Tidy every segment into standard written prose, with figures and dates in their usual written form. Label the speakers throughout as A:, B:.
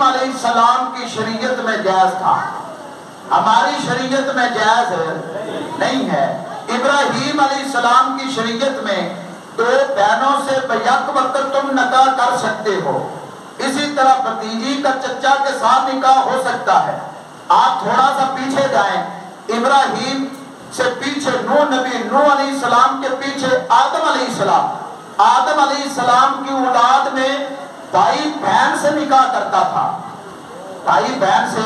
A: علیہ السلام کی شریعت میں جائز تھا، ہماری شریعت میں جائز نہیں ہے۔ ابراہیم علیہ السلام کی شریعت میں دو بہنوں سے بیک وقت تم نکاح کر سکتے ہو، اسی طرح بھتیجی کا چچا کے ساتھ نکاح ہو سکتا ہے۔ آپ تھوڑا سا پیچھے جائیں، ابراہیم سے پیچھے نوح نبی، نوح علیہ السلام کے پیچھے آدم علیہ السلام، آدم علیہ السلام کی اولاد میں بھائی بہن سے نکاح کرتا تھا، بھائی بہن سے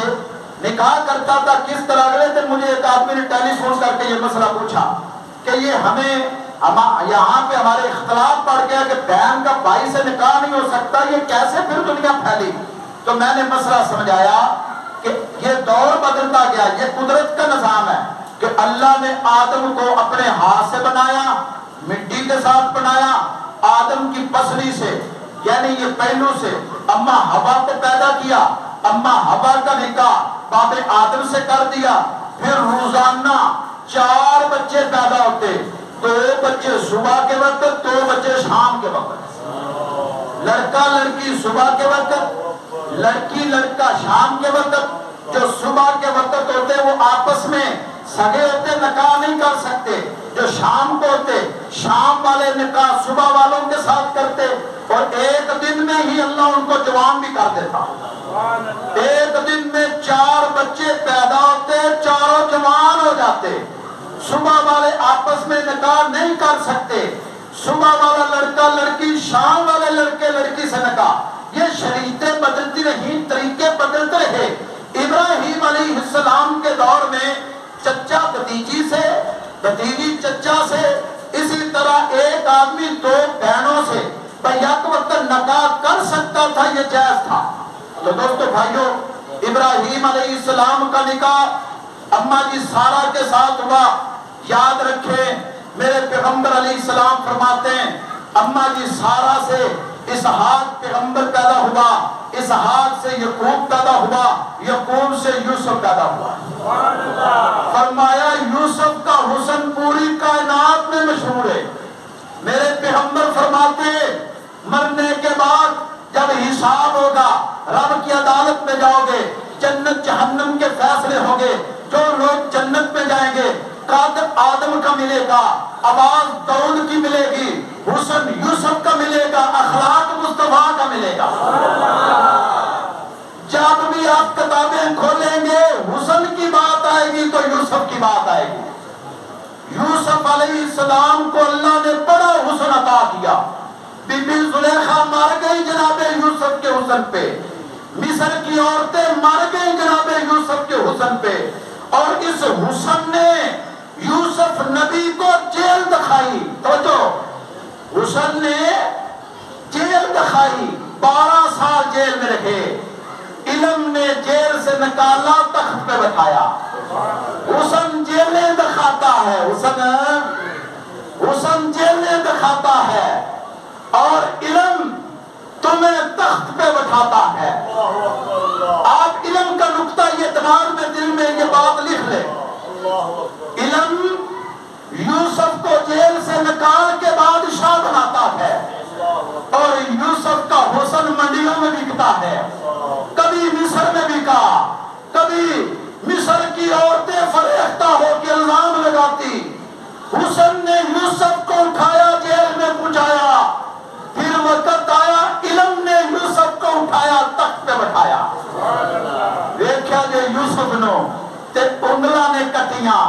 A: نکاح کرتا تھا۔ کس طرح؟ اگلے دن مجھے ایک آدمی نے ٹیلی فون کر کے یہ مسئلہ پوچھا کہ یہ یہاں پہ ہمارے اختلاف پڑ گیا کہ بہن کا بھائی سے نکاح نہیں ہو سکتا، یہ کیسے پھر دنیا پھیلی؟ تو میں نے مسئلہ سمجھایا کہ یہ دور بدلتا گیا، یہ قدرت کا نظام ہے کہ اللہ نے آدم کو اپنے ہاتھ سے بنایا، مٹی کے ساتھ بنایا، آدم کی پسلی سے یعنی یہ پہلو سے اماں حوا کو پیدا کیا، اماں حوا کا نکاح باب آدم سے کر دیا، پھر روزانہ 4 بچے پیدا ہوتے، 2 بچے صبح کے وقت، 2 بچے شام کے وقت، لڑکا لڑکی صبح کے وقت، لڑکی لڑکا شام کے وقت۔ جو صبح کے وقت ہوتے وہ آپس میں سگے ہوتے، نکاح نہیں کر سکتے، جو شام کو ہوتے شام والے نکاح صبح والوں کے ساتھ کرتے، اور ایک دن میں ہی اللہ ان کو جوان بھی کر دیتا۔ ایک دن میں 4 بچے پیدا ہوتے، چاروں جوان ہو جاتے۔ صبح والے آپس میں نکاح نہیں کر سکتے، صبح والا لڑکا لڑکی، شام والے لڑکے لڑکی سے نکاح۔ یہ شریعتیں بدلتی رہی، طریقے بدلتے رہے۔ ابراہیم علیہ السلام کے دور میں چچا بھتیجی سے، بھتیجی چچا سے، اسی طرح ایک آدمی 2 بہنوں سے بیک وقت نکاح کر سکتا تھا، یہ جائز تھا۔ تو دوستو بھائیو، ابراہیم علیہ السلام کا نکاح اماں جی سارا کے ساتھ ہوا۔ یاد رکھیں میرے پیغمبر علیہ السلام فرماتے ہیں اماں جی سارا سے اسحاق پیغمبر پیدا ہوا، اسحاق سے یعقوب پیدا ہوا، یعقوب سے یوسف پیدا ہوا۔ فرمایا یوسف کا حسن پوری کائنات میں مشہور ہے۔ میرے پیغمبر فرماتے مرنے کے بعد جب حساب ہوگا، رب کی عدالت میں جاؤ گے، جنت جہنم کے فیصلے ہوں گے، جو لوگ جنت میں جائیں گے قد آدم کا ملے گا، آواز داؤد کی ملے گی، حسن یوسف کا ملے گا، اخلاق مصطفیٰ کا ملے گا۔ جب بھی آپ کتابیں کھولیں گے حسن کی بات آئے گی تو یوسف کی بات آئے گی۔ یوسف علیہ السلام کو اللہ نے بڑا حسن عطا کیا، بی بی زلیخا مر گئی جناب یوسف کے حسن پہ، مصر کی عورتیں مر گئی جناب یوسف کے حسن پہ، اور اس حسن نے یوسف نبی کو جیل دکھائی۔ توجہ، حسن نے جیل دکھائی، 12 سال جیل میں رہے، علم نے جیل سے نکالا، تخت پہ بٹھایا۔ حسن جیلیں دکھاتا ہے، حسن جیلیں دکھاتا ہے، اور علم تمہیں تخت پہ بٹھاتا ہے۔ آپ علم کا نقطہ یہ دماغ میں دل میں یہ بات لکھ لیں، علم یوسف کو جیل سے نکال کے بادشاہ بناتا ہے، اور یوسف کا حسن منڈیوں میں بکتا ہے۔ کبھی مصر میں بکا، کبھی مصر کی عورتیں فریفتہ ہو کے الزام لگاتی، حسن نے یوسف کو اٹھایا جیل میں پہنچایا، پھر وقت آیا علم نے یوسف کو اٹھایا تخت پہ بٹھایا۔ دیکھا جے یوسف نو تے انگلاں نے کٹیاں،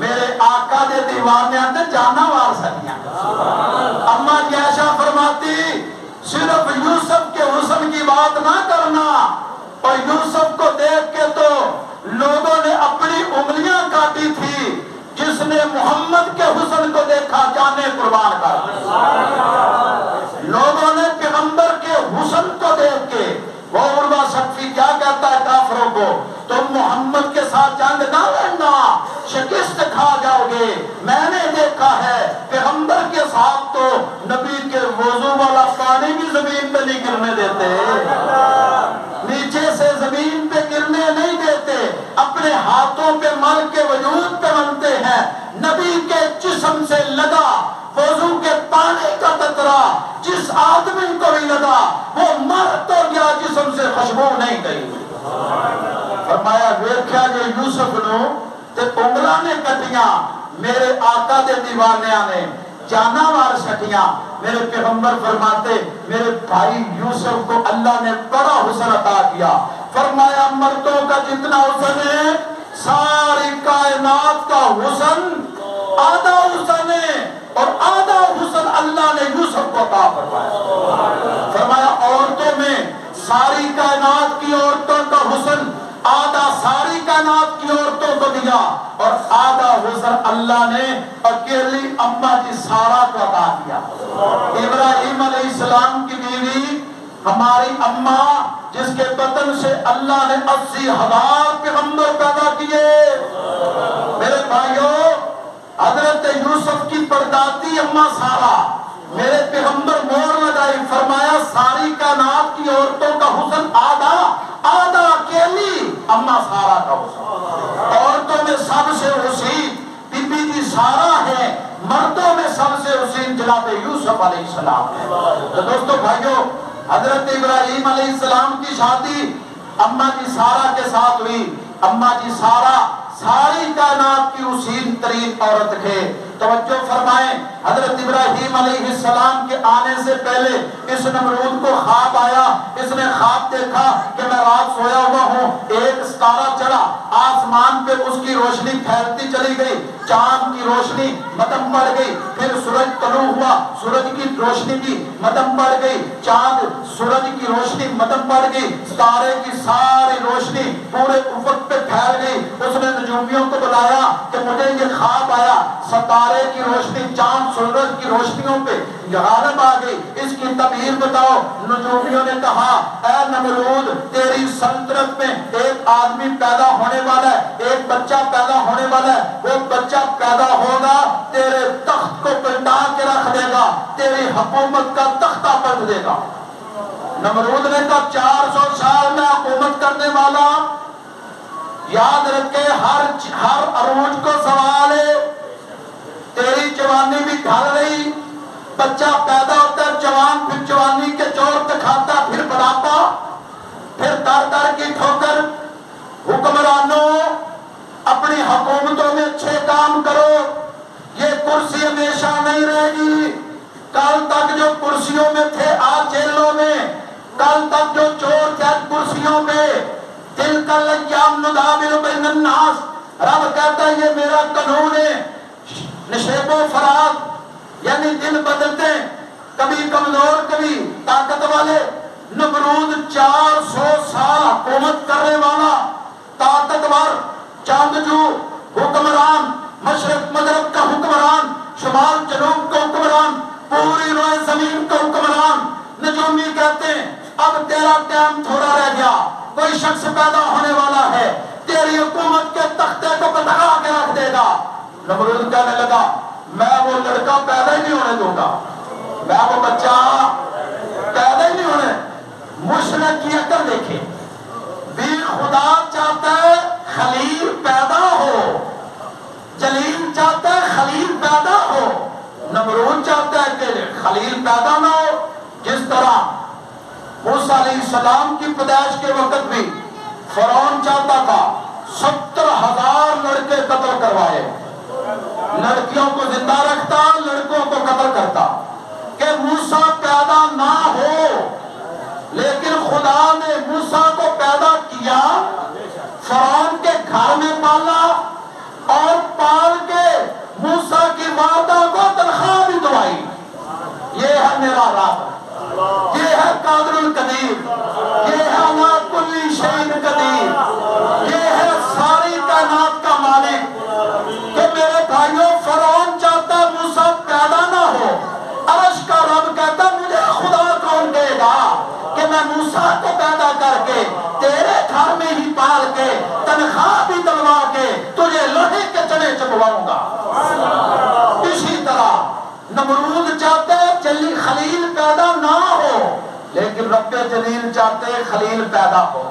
A: میرے آقا دے دیوانے تے جانا وار سکیاں۔ اماں جی عائشہ فرماتی صرف یوسف کے حسن کی بات نہ کرنا، اور یوسف کو دیکھ کے تو لوگوں نے اپنی انگلیاں کاٹی تھی، جس نے محمد کے حسن کو دیکھا جانے قربان کر۔ لوگوں نے پیغمبر کے حسن کو دیکھ کے، وہ عروہ ثقفی کیا کہتا ہے کافروں کو، تم محمد کے ساتھ جنگ نہ لڑنا، شکست کھا جاؤ گے۔ میں نے دیکھا ہے پیغمبر کے ساتھ تو نبی کے وضو والا پانی بھی زمین پہ نہیں گرنے دیتے، نیچے سے زمین پہ گرنے نہیں دیتے، اپنے ہاتھوں پہ مل کے وجود پہ بنتے ہیں۔ نبی کے جسم سے لگا وضو کے پانی کا قطرہ جس آدمی کو بھی لگا وہ مر تو گیا، جسم سے مشبوہ نہیں گئی. فرمایا ویکھیا جے یوسف نو تے انگلاں نے کٹیاں میرے آقا دے دیوانیاں نے جانا وار سٹیاں. میرے پیغمبر فرماتے میرے بھائی یوسف کو اللہ نے بڑا حسن عطا کیا. فرمایا مردوں کا جتنا حسن ہے ساری کائنات کا حسن آدھا حسن ہے اور آدھا حسن اللہ نے یوسف کو عطا فرمایا. فرمایا عورتوں میں ساری کائنات کی عورتوں کا حسن آدھا ساری کائنات کی عورتوں کو دیا اور آدھا حسن اللہ نے اکیلی اماں جی سارا کو عطا کیا. ابراہیم علیہ السلام کی بیوی ہماری اماں جس کے بطن سے اللہ نے 80,000 پیغمبر پیدا کیے. میرے بھائیوں حضرت یوسف کی پرداتی اماں سارا میرے پیغمبر مور لگائی. فرمایا ساری کائنات کی عورتوں کا حسن آدھا آدھا اکیلی اماں سارا کا حسن. عورتوں میں سب سے حسین بی بی جی سارا ہے, مردوں میں سب سے حسین جناب یوسف علیہ السلام ہے. تو دوستو بھائیوں حضرت ابراہیم علیہ السلام کی شادی اماں جی سارا کے ساتھ ہوئی. اماں جی سارا ساری کائنات کی حسین ترین عورت تھے. توجہ فرمائیں حضرت ابراہیم علیہ السلام کے آنے سے پہلے اس نمرود کو خواب آیا. اس نے خواب دیکھا کہ میں رات سویا ہوا ہوں, ایک ستارہ چڑھا آسمان پہ, اس کی روشنی پھیلتی چلی گئی, چاند کی روشنی مدم بڑھ گئی, پھر سورج طلوع ہوا, سورج کی روشنی بھی مدم بڑھ گئی, چاند سورج کی روشنی مدم بڑھ گئی, ستارے کی ساری روشنی پورے افق پہ پھیل گئی. اس نے نجومیوں کو بلایا کہ مجھے یہ خواب آیا, ستارے کی روشنی چاند سورج کی روشنیوں پہ غالب آ گئی, اس کی تعبیر بتاؤ. نجومیوں نے کہا اے نمرود تیری سلطنت میں ایک آدمی پیدا ہونے والا ہے, ایک بچہ پیدا ہونے والا ہے, وہ بچہ پیدا ہوگا تیرے تخت کو پلٹا کے رکھ دے گا, تیری حکومت کا تختہ پلٹ دے گا. نمرود نے کہا 400 سال میں حکومت کرنے والا, یاد رکھے ہر عروج کو سوال ہے. تیری جوانی بھی ڈھل رہی, بچہ پیدا ہوتا ہے جوان, پھر جوانی کے چور دکھاتا, پھر بڑھاپا, پھر در در کی ٹھوکر. حکمرانوں اپنی حکومتوں میں اچھے کام کرو, یہ کرسی ہمیشہ نہیں رہے گی. کل تک جو کرسیوں میں تھے آج جیلوں میں, کل تک جو چور تھے کرسیوں پہ. دل کا لیام نداور بین الناس, رب کہتا ہے یہ میرا قانون ہے. نشیب و فرات یعنی دن بدلتے, کبھی کمزور کبھی طاقت والے. نمرود 400 سال حکومت کرنے والا, طاقتور, چاندجو حکمران, مشرق مغرب کا حکمران, شمال جنوب کا حکمران, پوری روئے زمین کا حکمران. نجومی کہتے ہیں اب تیرا ٹائم تھوڑا رہ گیا, کوئی شخص پیدا ہونے والا ہے, تیری حکومت کے تختے کو پٹکا کے رکھ دے گا. نمرود کہنے لگا میں وہ لڑکا پیدا ہی نہیں ہونے دوں گا, میں وہ بچہ پیدا ہی نہیں ہونے. مشرق کی عقل دیکھے, بھی خدا چاہتا ہے خلیل پیدا ہو, جلیل چاہتا ہے خلیل پیدا ہو, نمرود چاہتا ہے کہ خلیل پیدا نہ ہو. جس طرح موسیٰ علیہ السلام کی پیدائش کے وقت بھی فرعون چاہتا تھا 70,000 لڑکے قتل کروائے, لڑکیوں کو زندہ رکھتا, لڑکوں کو قتل کرتا, کہ موسیٰ پیدا نہ ہو. لیکن خدا نے موسیٰ کو پیدا کیا, فرعون کے گھر میں پالا, اور پال کے موسیٰ کی والدہ کو تنخواہ بھی دوائی. یہ ہے میرا رب, یہ ہے قادر القدیر, یہ ہے علی کل شیء قدیر, یہ ہے ساری کائنات کا مالک. کہ میرے بھائیوں فرعون چاہتا موسیٰ پیدا نہ ہو, عرش کا رب کہتا مجھے خدا کون دے گا کہ میں موسیٰ کو پیدا کر کے تیرے گھر میں ہی پال کے تنخواہ بھی دلوا کے تجھے لوہے کے چنے چبواؤں گا. اسی طرح نمرود چاہتے جلی خلیل پیدا نہ ہو, لیکن رب جلیل چاہتے خلیل پیدا ہو.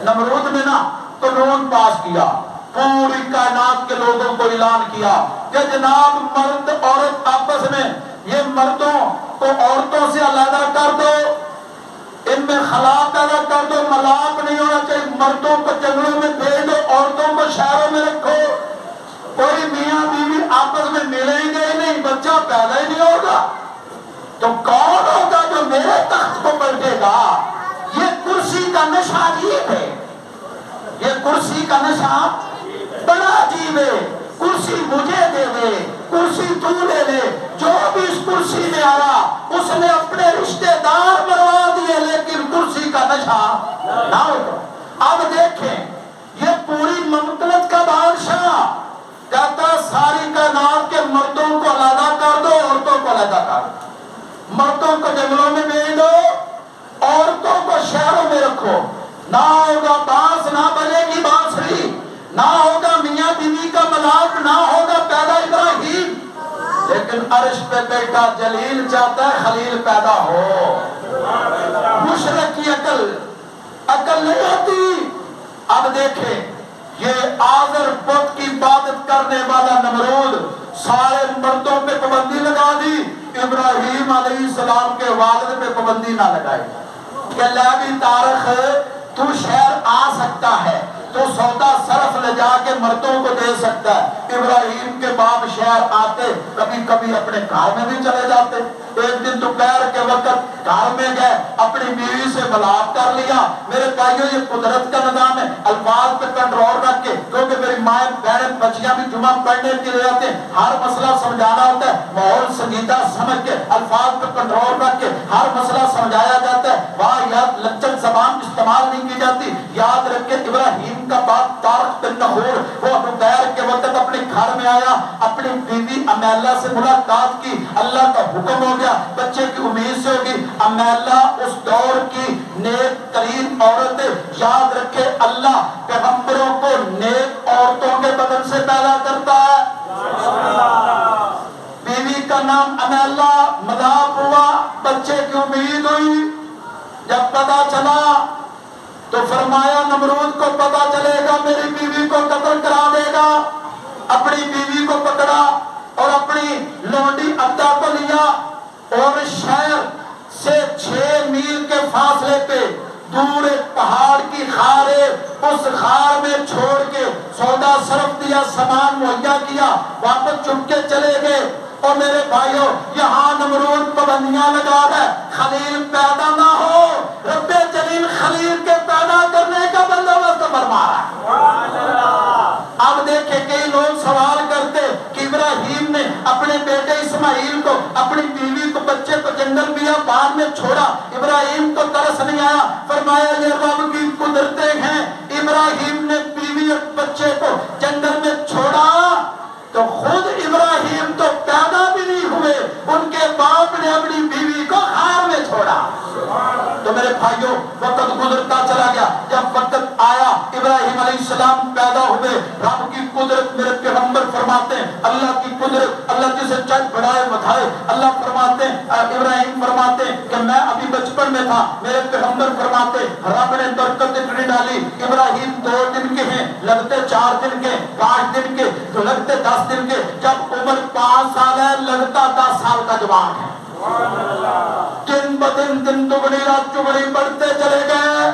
A: نمرود نے نا قانون پاس کیا, پوری کائنات کے لوگوں کو اعلان کیا کہ جناب مرد عورت آپس میں, یہ مردوں کو عورتوں سے علیحدہ کر دو, ان میں خلا پیدا کر دو, ملا مردوں کو جنگلوں میں بھیج دو، عورتوں کو شہروں میں رکھو، کوئی میاں بیوی آپس میں ملیں گے ہی نہیں، بچہ پیدا ہی نہیں ہوگا، تو کون ہوگا جو میرے تخت کو پلٹے گا؟ یہ کرسی کا نشہ عجیب ہے، یہ کرسی کا نشہ بڑا عجیب ہے۔ کرسی مجھے دے دے، کرسی تو لے لے، جو بھی اس کرسی میں آیا اس نے اپنے رشتہ دار مروا دیے، لیکن کرسی کا نشہ نہ ہوگا۔ اب دیکھیں یہ پوری مملکت کا بادشاہ کہتا ساری کائنات کے مردوں کو علیحدہ کر دو، عورتوں کو علیحدہ کر دو، مردوں کو جنگلوں میں بھیج دو، عورتوں کو شہروں میں رکھو، نہ ہوگا بانس، نہ بجے گی بانسری، نہ ہوگا میاں بیوی کا ملاپ، نہ ہوگا پیدا ابراہیم، لیکن عرش پہ بیٹا جلیل چاہتا ہے خلیل پیدا ہو۔ مشرق کی عقل نہیں ہوتی۔ اب دیکھیں یہ آذر بت کی عبادت کرنے والا نمرود سارے مردوں پہ پابندی لگا دی، ابراہیم علیہ السلام کے والد پہ پابندی نہ لگائی کہ لابی تارخ تو شہر آ سکتا ہے، تو سودا صرف لے جا کے مردوں کو دے سکتا ہے۔ ابراہیم کے باپ شہر آتے، کبھی کبھی اپنے گھر میں بھی چلے جاتے۔ ایک دن دوپہر کے وقت گھر میں گئے، اپنی بیوی سے ملاپ کر لیا۔ میرے بھائیو یہ قدرت کا نظام ہے، الفاظ پہ کنٹرول رکھ کے، کیونکہ میری مائیں بہنیں بچیاں بھی جمعہ پڑھنے کے لیے آتے ہیں، ہر مسئلہ سمجھانا ہوتا ہے، ماحول سنجیدہ سمجھ کے الفاظ پہ کنٹرول رکھ کے ہر مسئلہ سمجھایا جاتا ہے، وہاں یاد لچک زبان استعمال نہیں کی جاتی۔ یاد رکھ کے ابراہیم کا باپ طارق بن نخور وہ دوپہر کے وقت اپنے گھر میں آیا، اپنی بیوی امیلہ سے ملاقات کی، اللہ کا حکم ہو گیا، بچے کی امید سے ہوگی۔ امیلہ اس دور کی نیک ترین عورت ہے، یاد رکھے اللہ پیغمبروں کو نیک عورتوں کے بدن سے پیدا کرتا ہے۔ بیوی کا نام امیلہ، مذاق ہوا، بچے کی امید ہوئی، جب پتا چلا تو فرمایا نمرود کو پتا چلے گا میری بیوی کو قتل کرا دے گا۔ اپنی بیوی کو پکڑا اور اپنی لونڈی عبدہ کو لیا اور شہر سے 6 میل کے فاصلے پہ دور ایک پہاڑ کی خار ہے، اس خار میں چھوڑ کے سودا صرف دیا، سامان مہیا کیا، واپس چپ کے چلے گئے۔ اور میرے بھائیوں یہاں نمرود پابندیاں لگا رہا ہے خلیل پیدا نہ ہو، رب جلیل خلیل کے پیدا کرنے کا بندوبست فرما رہا ہے۔ اب دیکھیں کئی لوگ سوال کرتے کہ ابراہیم نے اپنے بیٹے اسماعیل کو، اپنی بیوی کو، بچے کو جنگل میں بعد میں چھوڑا، ابراہیم کو ترس نہیں آیا؟ فرمایا یہ رب کی قدرتیں ہیں، ابراہیم نے بیوی اور بچے کو جنگل میں چھوڑا تو خود ابراہیم تو پیدا بھی نہیں ہوئے، ان کے باپ نے اپنی بیوی کو خار میں چھوڑا۔ تو میرے بھائیوں وقت گزرتا چلا گیا، جب وقت آیا ابراہیم علیہ السلام پیدا ہوئے، رب کی قدرت میرے پیغمبر فرماتے ہیں، اللہ کی قدرت، اللہ جسے چاہے بڑھائے بتائے، اللہ فرماتے ہیں، ابراہیم فرماتے ہیں کہ میں ابھی بچپن میں تھا، میرے پیغمبر فرماتے ہیں رب نے برکت اتنی ڈالی، ابراہیم 2 دن کے ہیں، لگتے 4 دن کے، 5 دن کے، تو لگتے 10 دن کے، جب عمر 5 سال ہے لگتا 10 سال کا جوان ہے۔ دن بدن دن دگنی رات چگنی بڑھتے چلے گئے۔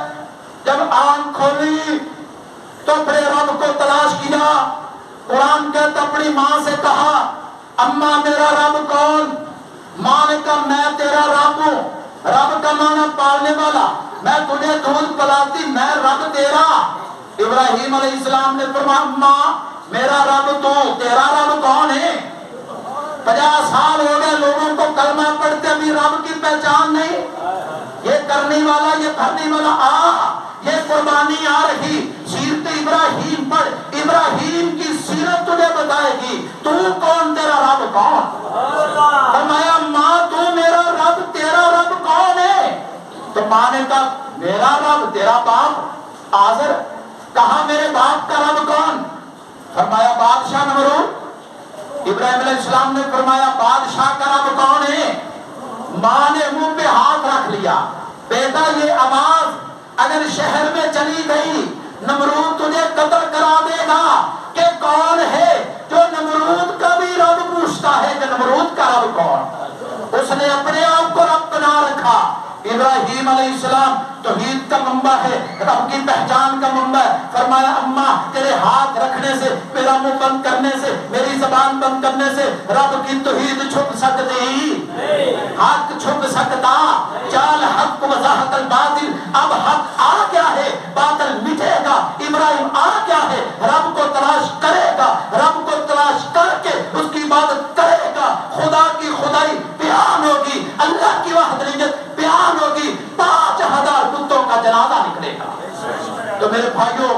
A: جب آنکھ کھولی تو اپنے رب کو تلاش کیا۔ قرآن کہتا اپنی ماں سے کہا اماں میرا رب کون؟ ماں نے کہا میں تیرا رب ہوں۔ رب کا معنی پالنے والا، میں تجھے دودھ پلاتی، میں رب تیرا۔ ابراہیم علیہ السلام نے فرمایا اماں میرا رب تو، تیرا رب کون ہے؟ 50 سال ہو گئے لوگوں کو کلمہ پڑھتے، ابھی رب کی پہچان نہیں۔ یہ کرنے والا، یہ بھرنے والا، یہ قربانی آ رہی، سیرت ابراہیم پڑھ، ابراہیم کی سیرت تجھے بتائے گی تو کون، تیرا رب کون؟ فرمایا ماں تو میرا رب، تیرا رب کون ہے؟ تو ماں نے کہا میرا رب تیرا باپ آزر۔ کہا میرے باپ کا رب کون؟ فرمایا بادشاہ نمرود۔ ابراہیم علیہ السلام نے فرمایا بادشاہ کا رب کون ہے؟ ماں نے منہ پہ ہاتھ رکھ لیا، بیٹا یہ آواز اگر شہر میں چلی گئی نمرود تجھے قتل کرا دے گا کہ کون ہے جو نمرود کا بھی رب پوچھتا ہے کہ نمرود کا رب کون؟ اس نے اپنے آپ کو رب بنا رکھا، ابراہیم علیہ السلام توحید کا منبع ہے، رب کی پہچان کا منبع ہے۔ فرمایا اماں تیرے ہاتھ رکھنے سے، میرا منہ بند کرنے سے، میری زبان بند کرنے سے رب کی توحید چھپ سکتی؟ حق چھپ سکتا؟ چال حق وضاحت الباطل، اب حق آ گیا ہے، باطل مٹے گا۔ ابراہیم آ گیا ہے، رب کو تلاش کرے گا، رب کو تلاش کر کے اس کی عبادت کرے گا، خدا کی خدائی بیان ہوگی، اللہ کی وحدانیت بیان ہوگی، 5000 کتوں کا جنازہ نکلے گا۔ تو میرے بھائیوں،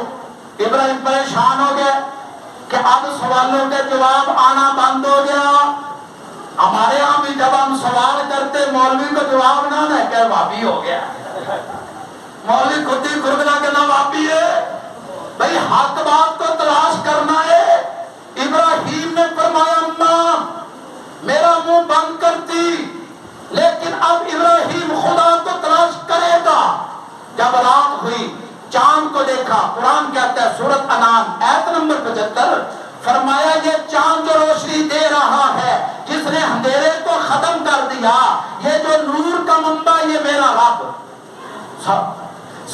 A: ابراہیم پریشان ہو گئے کہ اب سوالوں کے جواب آنا بند ہو گیا۔ ہمارے ہاں بھی جب ہم سوال کرتے مولوی کو جواب نہ دے کہ وہابی ہو گیا، مولوی خود ہی گرگلا کے نہ وہابی ہے۔ بھئی حق بات کو تلاش کرنا ہے۔ ابراہیم نے فرمایا اماں میرا منہ بند کرتی، لیکن اب ابراہیم خدا کو تلاش کرے گا۔ جب رات ہوئی چاند کو دیکھا، قرآن کہتا ہے سورۃ انعام آیت نمبر 75، فرمایا یہ چاند جو روشنی دے رہا ہے، جس نے اندھیرے کو ختم کر دیا، یہ جو نور کا منبع یہ میرا رب۔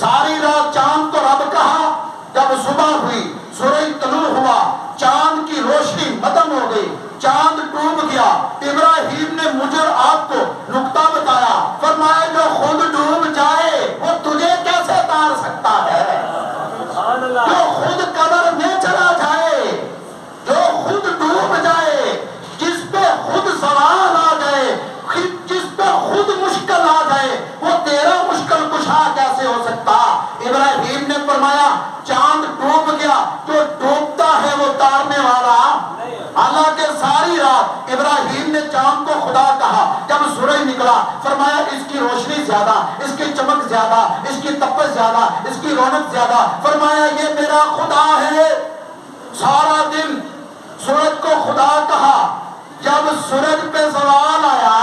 A: ساری رات چاند کو رب کہا، جب صبح ہوئی سورج طلوع ہوا، چاند کی روشنی ختم ہو گئی، چاند ڈوب گیا۔ ابراہیم نے مجھے آپ کو نقطہ بتایا، فرمایا جو خود ڈوب جائے وہ تجھے کیسے تار سکتا ہے؟ جو خود قبر میں چلا جائے، جو خود ڈوب جائے، جس پہ خود سوال آ جائے، جس پہ خود مشکل آ جائے، وہ تیرا مشکل کشا کیسے ہو سکتا؟ ابراہیم نے فرمایا چاند ڈوب گیا، جو ڈوبتا ہے وہ تارنے والا۔ حالانکہ ساری رات ابراہیم نے چاند کو خدا کہا، جب سورج نکلا فرمایا اس کی روشنی زیادہ، اس کی چمک زیادہ، اس کی تپش زیادہ، اس کی رونق زیادہ، فرمایا یہ میرا خدا ہے۔ سارا دن سورج کو خدا کہا، جب سورج پہ زوال آیا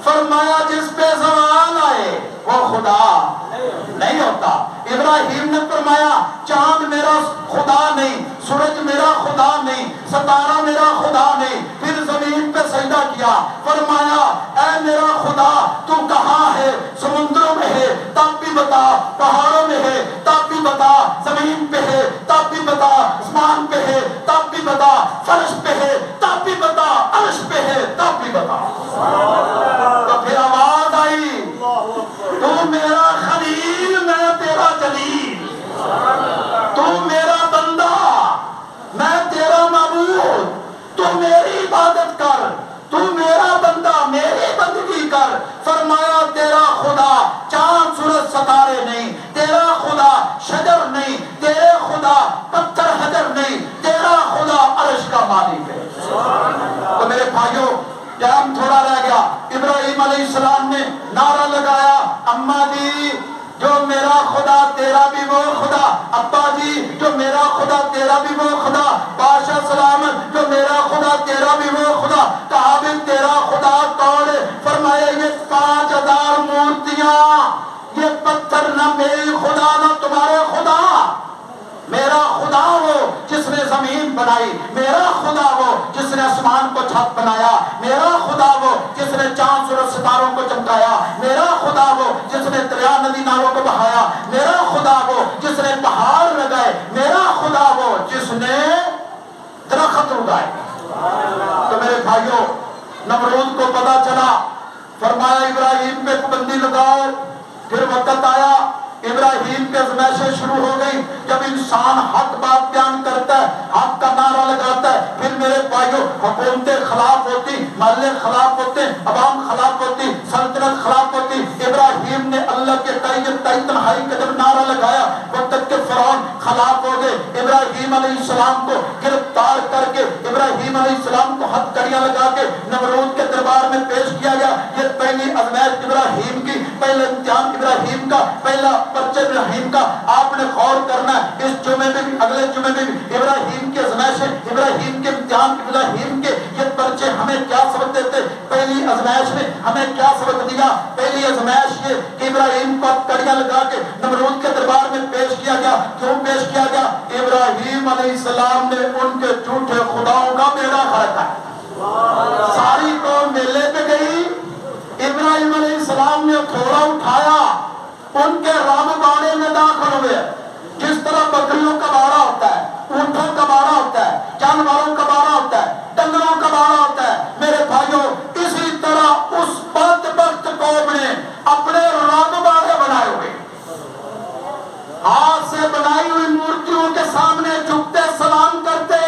A: فرمایا جس پہ زوال آئے وہ خدا نہیں ہوتا۔ ابراہیم نے فرمایا چاند میرا خدا نہیں، سورج میرا خدا نہیں، ستارہ میرا خدا نہیں۔ پھر زمین پہ سجدہ کیا، فرمایا اے میرا خدا تو کہاں ہے؟ سمندروں میں ہے تب بھی بتا، پہاڑوں میں ہے تب بھی بتا، زمین پہ ہے تب بھی بتا، آسمان پہ ہے تب بھی بتا، فرش پہ ہے تب بھی بتا، عرش پہ ہے تب بھی بتا۔ تو پھر آواز آئی تو میرا خلیل میں تیرا جلیل، تو میرا بندہ میں تیرا معبود، تو میری عبادت کر، تو میرا بندہ میری بندگی کر۔ فرمایا تیرا خدا چاند سورج ستارے نہیں، تیرا خدا شجر نہیں، تیرے خدا پتھر حجر نہیں، تیرا خدا عرش کا مالک ہے۔ تو میرے بھائیوں ٹائم تھوڑا رہ گیا، ابراہیم علیہ السلام نے نعرہ لگایا اماں جی جو میرا خدا تیرا بھی وہ خدا، ابا جی جو میرا خدا تیرا بھی وہ خدا، بادشاہ سلام جو میرا خدا تیرا بھی وہ خدا۔ کہا بھی تیرا خدا کون ہے؟ فرمایا یہ 5000 مورتیاں، یہ پتھر نہ میری خدا نہ تمہارے خدا۔ میرا خدا وہ جس نے زمین بنائی، میرا خدا وہ جس نے آسمان کو چھت بنایا، میرا خدا وہ جس نے چاند سورج ستاروں کو چمکایا، میرا خدا وہ جس نے دریا ندی نالوں کو بہایا، میرا خدا وہ جس نے پہاڑ لگائے، میرا خدا وہ جس نے درخت اگائے۔ تو میرے بھائیوں نمرود کو پتا چلا، فرمایا ابراہیم پہ پابندی لگاؤ۔ پھر وقت آیا ابراہیم کے ازمائشیں شروع ہو گئی۔ جب انسان حق بات بیان کرتا ہے، حق کا نعرہ لگاتا ہے، پھر میرے بھائیوں حکومتیں خلاف ہوتی، محلے خلاف ہوتے، عوام خلاف ہوتی، سلطنت خلاف ہوتی۔ ابراہیم نے اللہ کے تائید تنہائی کا جب نعرہ لگایا، وقت کے فرعون خلاف ہو گئے۔ ابراہیم علیہ السلام کو گرفتار کر کے، ابراہیم علیہ السلام کو ہتھکڑیاں لگا کے نمرود کے دربار میں پیش کیا گیا۔ یہ پہلی آزمائش ابراہیم کی، پہلا امتحان ابراہیم کا، پہلا پرچہ ابراہیم کا۔ آپ نے غور کرنا ہے اس جمعے میں بھی، اگلے جمعے میں بھی ابراہیم کی آزمائشیں، ابراہیم کے امتحان، ابراہیم کے یہ پرچے ہمیں کیا سبق دیتے؟ پہلی آزمائش نے ہمیں کیا سبق دیا؟ پہلی آزمائش یہ کہ ابراہیم کو کڑیاں لگا کے نمرود کے دربار میں پیش کیا گیا۔ کیوں پیش کیا گیا؟ ابراہیم علیہ السلام نے ان کے جھوٹے خداؤں کا بیڑا غرق ہے۔ ساری قوم میلے پہ گئی، ابراہیم علیہ السلام نے تھوڑا اٹھایا، ان کے رام باڑے میں داخل ہوئے۔ جس طرح بکریوں کا باڑا ہوتا ہے، اونٹوں کا باڑا ہوتا ہے، جانوروں کا باڑا ہوتا ہے، ڈنگروں کا باڑا ہوتا ہے، میرے بھائیوں اسی طرح اس بدبخت قوم نے اپنے رام باڑے بنائے ہوئے، ہاتھ سے بنائی ہوئی مورتیوں کے سامنے جھکتے سلام کرتے۔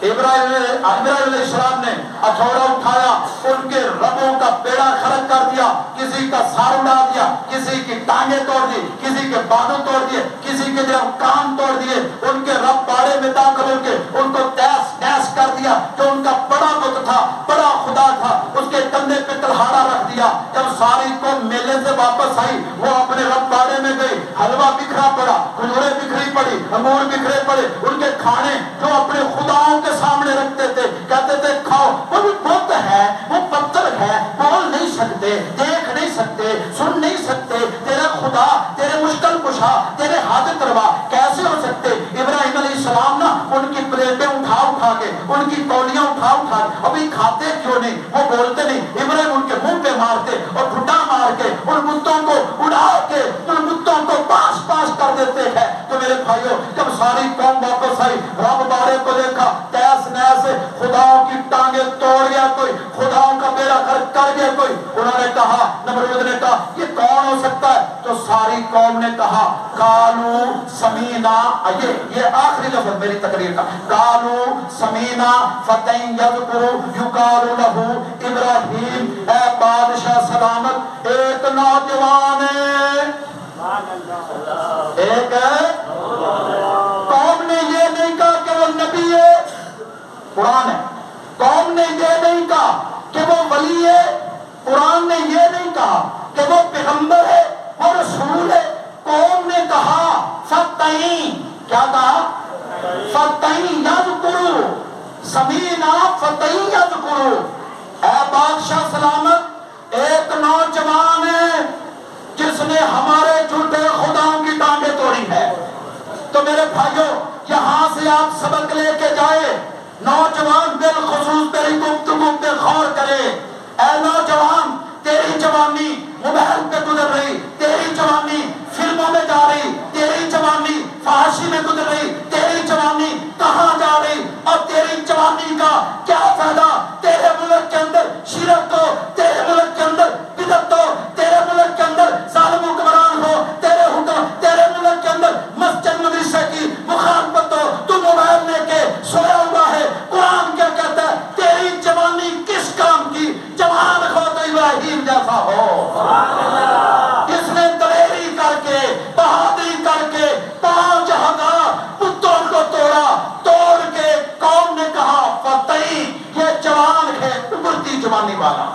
A: ابراہیم علیہ السلام نے ہتھوڑا اٹھایا، ان کے ربوں کا بیڑا خرق کر دیا، کسی کا سر اڑا دیا، کسی کی ٹانگیں توڑ دی، کسی کے بازو توڑ دیے، کسی کے کان توڑ دیے، ان کے رب باڑے میں داخل ہو کے ان کو تیس نیس کر دیا۔ جو ان کا بڑا بت تھا، بڑا خدا تھا، اس کے کندھے پہ تلہاڑا رکھ دیا۔ جب ساری قوم میلے سے واپس آئی، وہ اپنے رب باڑے میں گئی، حلوہ بکھرا پڑا، کھجوریں بکھری پڑی، انگور بکھرے پڑے، ان کے کھانے جو اپنے خداؤں کے سامنے رکھتے تھے، کہتے تھے کھاؤ۔ وہ بھی بت ہے، وہ پتھر ہے، بول نہیں سکتے، دیکھ نہیں سکتے، سن نہیں سکتے، تیرا خدا، تیرے مشکل کشا، تیرے حاجت روا کیسے ہو سکتے؟ ابراہیم علیہ السلام نا ان کی پلیٹیں اٹھا اٹھا کے، ان کی تولیاں اٹھا اٹھا کے، ابھی کھاتے کیوں نہیں؟ وہ بولتے نہیں، ابراہیم ان کے منہ پہ مارتے اور ٹھڈا مار کے ان بتوں کو اڑا کے ان بتوں کو پاس پاس کر دیتے ہیں۔ تو میرے بھائیوں جب ساری قوم واپس آئی، رب باڑے کو دیکھا، تیس نیس خداؤں کی ٹانگیں توڑ گیا کوئی، خداؤں کا بیڑا غرق کر گیا کوئی۔ انہوں نے کہا، نمرود نے کہا یہ کون ہو سکتا ہے؟ تو ساری قوم نے کہا قالو سمینا، یہ آخری لفظ میری تقریر کا، قالو سمینا فتن یذکر یقال لہ ابراہیم۔ اے بادشاہ سلامت، ایک نوجوان ایک قوم نے یہ نہیں کہا کہ وہ نبی ہے، قرآن ہے، قوم نے یہ نہیں کہا کہ وہ ولی ہے، قرآن نے یہ نہیں کہا کہ وہ پیغمبر ہے، وہ رسول ہے۔ قوم نے کہا فتعین، کیا کہا؟ فتعین یذکرو، سمینا فتعین یذکرو۔ اے بادشاہ سلامت، ایک نوجوان ہے جس نے ہمارے جھوٹے خداؤں کی ٹانگیں توڑی ہے۔ تو میرے بھائیوں یہاں سے آپ سبق لے کے جائے، نوجوان بالخصوص میری گفتگو پہ غور کرے۔ اے نوجوان، تیری جوانی موبائل پہ گزر رہی، تیری جوانی فلموں میں جا رہی، تیری جوانی فحاشی میں گزر رہی، تیری جوانی کہاں جا رہی؟ اور تیری جوانی کا کیا فائدہ؟ تیرے ملک کے اندر شرک ہو، تیرے ملک کے اندر بدعت ہو، تیرے ملک کے اندر ظالم حکمران ہو، تیرے ملک کے اندر مسجد مدرسے کی مخالفت ہو، تو موبائل لے کے سویا ہوا ہے۔ قرآن کیا کہتا ہے؟ تیری جوانی کس کام کی؟ جوان ہو تو ابراہیم جیسا ہو، جس نے دلیری کر کے، بہادری کر کے 5000 بتوں کو توڑا، توڑ کے قوم نے کہا فتعی، یہ جوان ہے، ابھرتی جوانی والا۔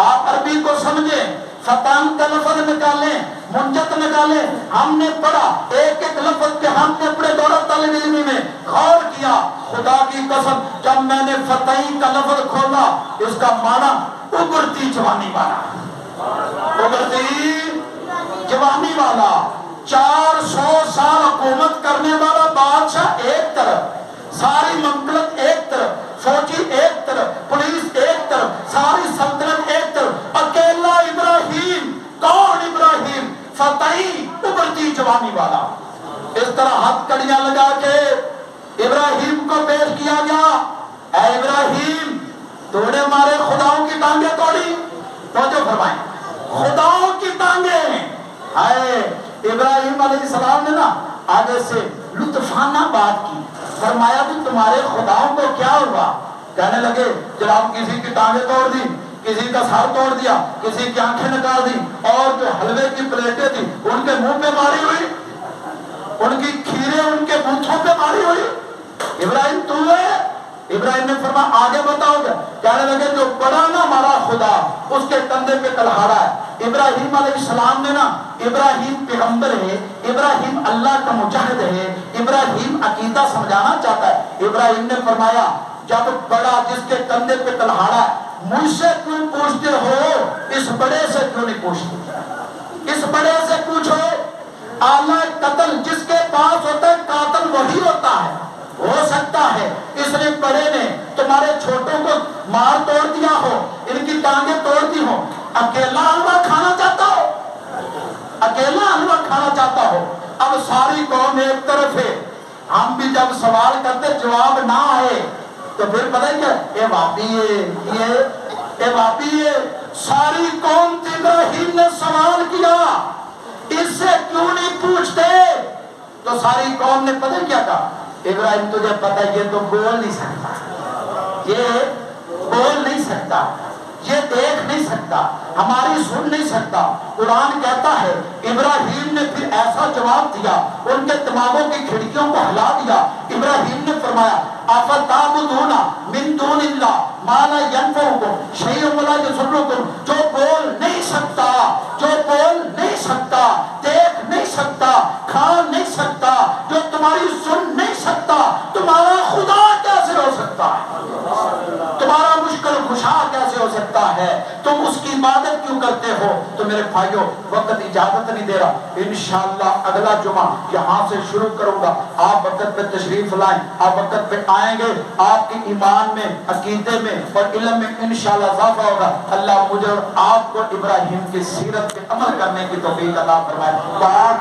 A: آپ عربی کو سمجھیں، فتان کا لفظ نکالیں، منجت نکالیں۔ ہم نے پڑھا ایک ایک لفظ کے، ہم نے اپنے دورہ طالب علمی میں غور کیا۔ خدا کی قسم جب میں نے فتعی کا لفظ کھولا، اس کا معنی ابھرتی جوانی والا، ابھرتی جوانی والا۔ 400 سال حکومت کرنے والا بادشاہ ایک طرف، ساری مملکت ایک طرف، فوجی ایک طرف، پولیس ایک طرف، ساری سلطنت ایک طرف، اکیلا ابراہیم۔ کون ابراہیم؟ فتعی، ابھرتی جوانی والا۔ اس طرح ہاتھ کڑیاں لگا کے ابراہیم کو پیش کیا گیا۔ اے ابراہیم، تو نے ہمارے خداؤں کی ٹانگیں توڑی؟ توجہ فرمائیں، خداؤں کی ٹانگیں۔ آئے ابراہیم علیہ السلام نے نا آگے سے لطفانہ بات کی، فرمایا بھی تمہارے خداؤں کو کیا ہوا؟ کہنے لگے جناب کسی کی ٹانگیں توڑ دی، کسی کا سر توڑ دیا، کسی کی آنکھیں نکال دی، اور جو حلوے کی پلیٹیں تھی ان کے منہ پہ ماری ہوئی، ان کی کھیریں ان کے بوتھوں پہ ماری ہوئی۔ ابراہیم تو ہے؟ ابراہیم نے فرمایا آگے بتاؤ گے؟ کہنے لگے جو بڑا نا ہمارا خدا، اس کے کندھے پہ تلہاڑا ہے۔ ابراہیم علیہ السلام نے نا، ابراہیم پیغمبر ہے، ابراہیم اللہ کا مجاہد ہے، ابراہیم عقیدہ سمجھانا چاہتا ہے۔ ابراہیم نے فرمایا جب بڑا جس کے کندھے پہ تلہاڑا ہے، مجھ سے کیوں پوچھتے ہو؟ اس بڑے سے کیوں نہیں پوچھتے؟ اس بڑے سے پوچھو۔ آلہ قتل جس کے پاس ہوتا ہے، قاتل وہی ہوتا ہے۔ ہو سکتا ہے اس نے بڑے نے تمہارے چھوٹوں کو مار توڑ دیا ہو، ان کی ٹانگیں توڑ دی ہو، اکیلا حلوہ کھانا چاہتا ہو؟ اکیلا حلوہ کھانا چاہتا ہو؟ اب ساری قوم ایک طرف ہے، ہم بھی جب سوال کرتے جواب نہ آئے تو پھر پتہ ہے کیا، اے واپی اے واپی ساری قوم ابراہیم نے سوال کیا، اس سے کیوں نہیں پوچھتے؟ تو ساری قوم نے پتہ کیا کہا، ابراہیم تجھے پتہ ہے یہ تو بول نہیں سکتا، یہ بول نہیں سکتا، یہ دیکھ نہیں سکتا، ہماری سن نہیں سکتا۔ قرآن کہتا ہے ابراہیم نے پھر ایسا جواب دیا، ان کے دماغوں کی کھڑکیوں کو ہلا دیا۔ ابراہیم نے فرمایا افتعبدون من دون اللہ ما لا ينفعکم شیء ولا یضرکم، جو بول نہیں سکتا، جو بول نہیں سکتا، دیکھ نہیں سکتا، کھا نہیں سکتا، جو تمہاری سن نہیں سکتا، تمہارا خدا کیسے ہو سکتا ہے؟ تمہارا مشکل کشا کیسے ہو سکتا ہے؟ تم اس کی عبادت کیوں کرتے ہو؟ تو میرے بھائیوں وقت اجازت نہیں دے رہا، انشاءاللہ اگلا جمعہ یہاں سے شروع کروں گا۔ آپ وقت پہ تشریف لائیں، آپ وقت پہ آئیں گے، آپ کی ایمان میں، عقیدے میں اور علم میں انشاءاللہ اضافہ ہوگا۔ اللہ مجھے اور آپ کو ابراہیم کی سیرت پہ عمل کرنے کی توفیق عطا فرمائے۔